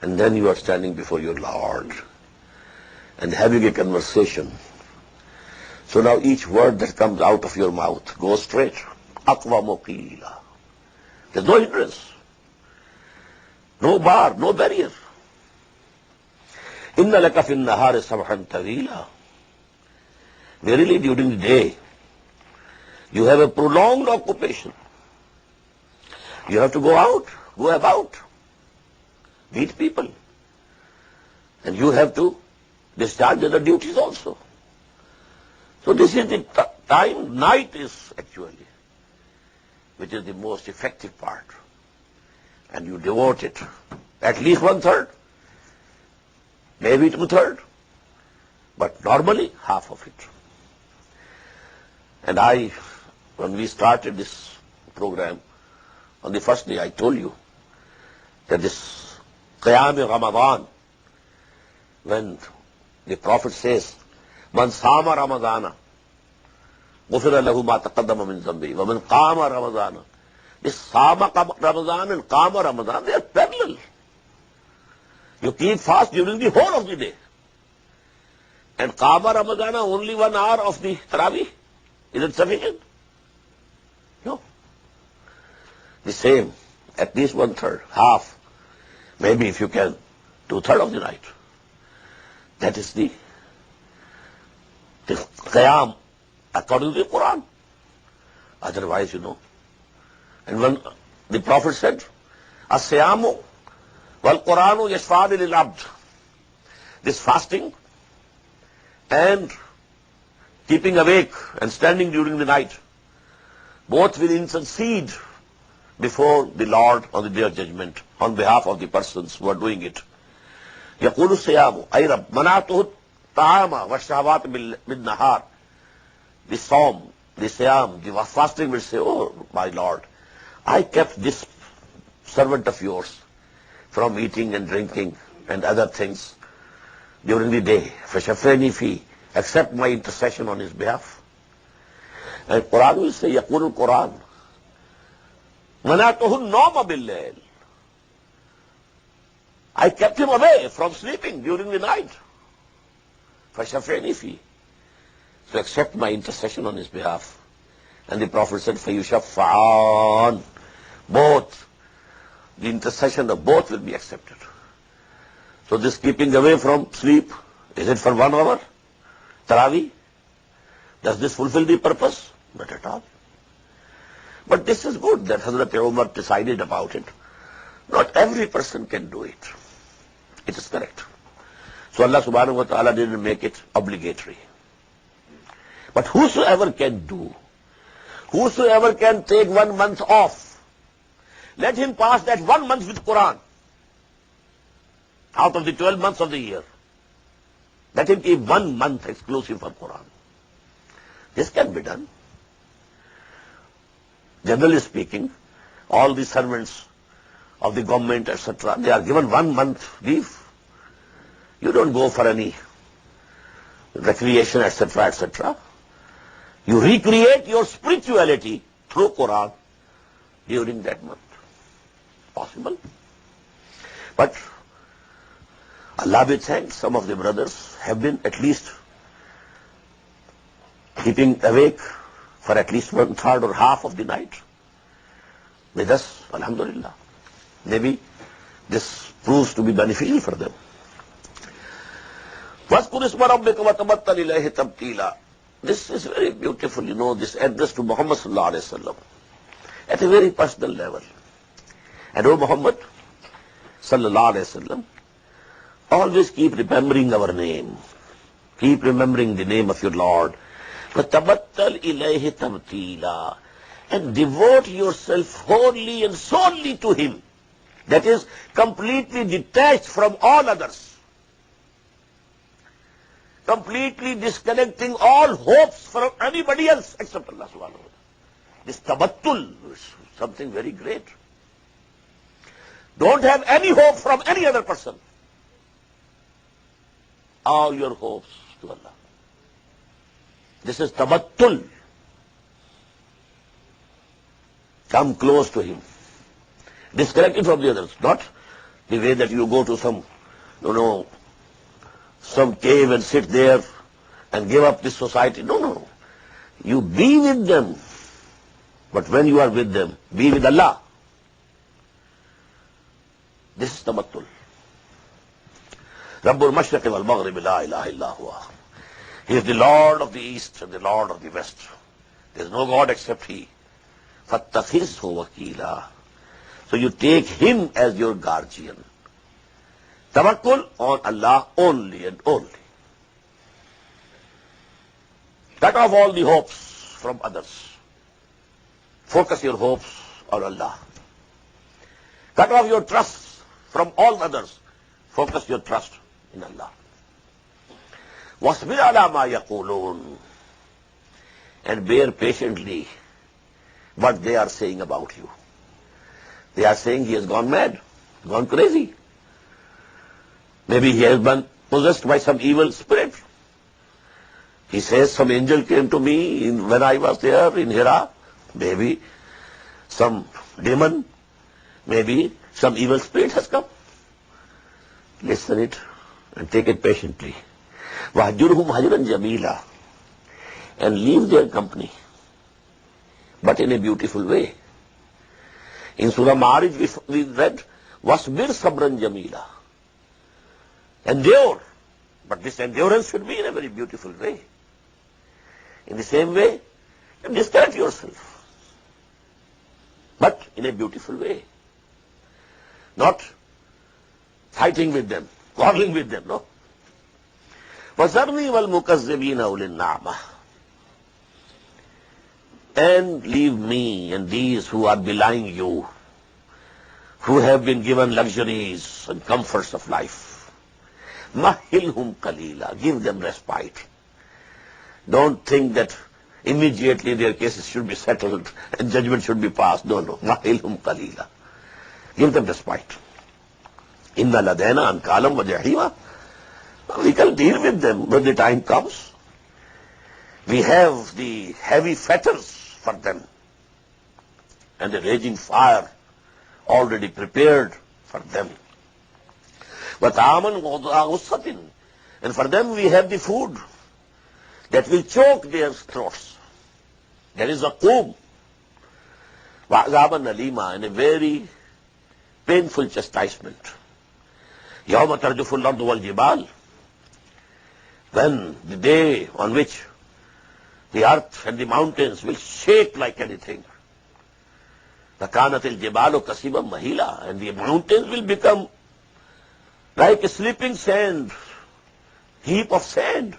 And then you are standing before your Lord and having a conversation. So now each word that comes out of your mouth goes straight. Aqwa muqila. There's no hindrance, no bar, no barrier. Inna laka fin nahari sabhan tawila. Verily, during the day, you have a prolonged occupation. You have to go out, go about, meet people. And you have to discharge other duties also. So this is the time, night is actually, which is the most effective part. And you devote it, at least 1/3, maybe 2/3, but normally half of it. And when we started this program, on the first day I told you that this Qiyam Ramadan, when the Prophet says, Man sama Ramadana, Ghufira lahu ma taqaddama min zambi, wa man qama Ramadana. This Sama Ramadan and Qama Ramadan, they are parallel. You keep fast during the whole of the day. And Qama Ramadana, only 1 hour of the Tarawih. Is it sufficient? No. The same, at least 1/3, half, maybe if you can, 2/3 of the night. That is the Qiyam according to the Qur'an. Otherwise, And when the Prophet said, As-siyamu wal Qur'anu yashfa'ani lil abd. This fasting and keeping awake and standing during the night, both will intercede before the Lord on the day of judgment on behalf of the persons who are doing it. يقول الصيام أي رب منعته الطعام والشهوات بالنهار. The Psalm, the Siyam, the fasting will say, oh my Lord, I kept this servant of yours from eating and drinking and other things during the day. فَشَفَّيْنِي فِي. Accept my intercession on his behalf. And Quran will say, يقول القرآن منعته النوم بالليل. I kept him away from sleeping during the night. فَشَفَّيْنِي فِي. So accept my intercession on his behalf. And the Prophet said, فَيُشَفَّعَانِ. Both, the intercession of both will be accepted. So this keeping away from sleep, is it for 1 hour? Tarawih? Does this fulfill the purpose? Not at all. But this is good that Hazrat Umar decided about it. Not every person can do it. It is correct. So Allah subhanahu wa ta'ala didn't make it obligatory. But whosoever can do, whosoever can take 1 month off, let him pass that 1 month with Qur'an out of the 12 months of the year. Let him keep 1 month exclusive for Qur'an. This can be done. Generally speaking, all the servants of the government, etc., they are given 1 month leave. You don't go for any recreation, etc., etc. You recreate your spirituality through Qur'an during that month. Possible. But Allah be thanked, some of the brothers have been at least keeping awake for at least 1/3 or half of the night with us, alhamdulillah. Maybe this proves to be beneficial for them. وَاذْكُرِ اسْمَ رَبِّكَ وَتَبَتَّلْ إِلَيْهِ تَبْتِيلًا. This is very beautiful, this address to Muhammad sallallahu alaihi wasallam at a very personal level. And O Muhammad sallallahu alaihi wasallam, always keep remembering our name. Keep remembering the name of your Lord. وَتَبَتَّلْ إِلَيْهِ تَبْتِيلًا. And devote yourself wholly and solely to Him. That is, completely detached from all others. Completely disconnecting all hopes from anybody else except Allah subhanahu wa ta'ala. This tabattul is something very great. Don't have any hope from any other person. All your hopes to Allah. This is tabattul. Come close to Him. Disconnected from the others. Not the way that you go to some, some cave and sit there and give up this society. No. You be with them. But when you are with them, be with Allah. This is tamattul. Rabbul Mashriq wal Maghrib la ilaha illa huwa. He is the Lord of the East and the Lord of the West. There is no God except He. Fattakhizhu wakila. So you take Him as your guardian. Tawakkul on Allah only and only. Cut off all the hopes from others. Focus your hopes on Allah. Cut off your trust from all others. Focus your trust in Allah. وَاصْبِرْ عَلَى مَا يَقُولُونَ. And bear patiently what they are saying about you. They are saying he has gone mad, gone crazy. Maybe he has been possessed by some evil spirit. He says some angel came to me when I was there in Hira. Maybe some demon, maybe some evil spirit has come. Listen it and take it patiently. وَهْجُرْهُمْ هَجْرًا جَمِيلًا. And leave their company, but in a beautiful way. In Surah Ma'arij we read, وَاصْبِرْ صَبْرًا جَمِيلًا. Endure, but this endurance should be in a very beautiful way. In the same way, you disconnect yourself, but in a beautiful way. Not fighting with them, quarreling with them, no. وَذَرْنِي وَالْمُكَذِّبِينَ أُولِي النَّعْمَةِ. And leave me and these who are belying you, who have been given luxuries and comforts of life. مَهِّلْهُمْ قَلِيلًا. Give them respite. Don't think that immediately their cases should be settled and judgment should be passed. No. مَهِّلْهُمْ قَلِيلًا. Give them respite. إِنَّ لَدَيْنَا أَنْكَالًا وَجَحِيمًا. We can deal with them when the time comes. We have the heavy fetters for them and the raging fire already prepared for them. وَطَعَامًا وَضَعَ غُصَّةٍ. And for them we have the food that will choke their throats. There is a qum. وَعَذَابًا أَلِيمًا. And a very painful chastisement. يَوْمَ تَرْجُفُ الْأَرْضُ وَالْجِبَالِ. When the day on which the earth and the mountains will shake like anything. فَكَانَتِ الْجِبَالُ كَثِيبًا مَهِيلًا. And the mountains will become like a sleeping sand, heap of sand.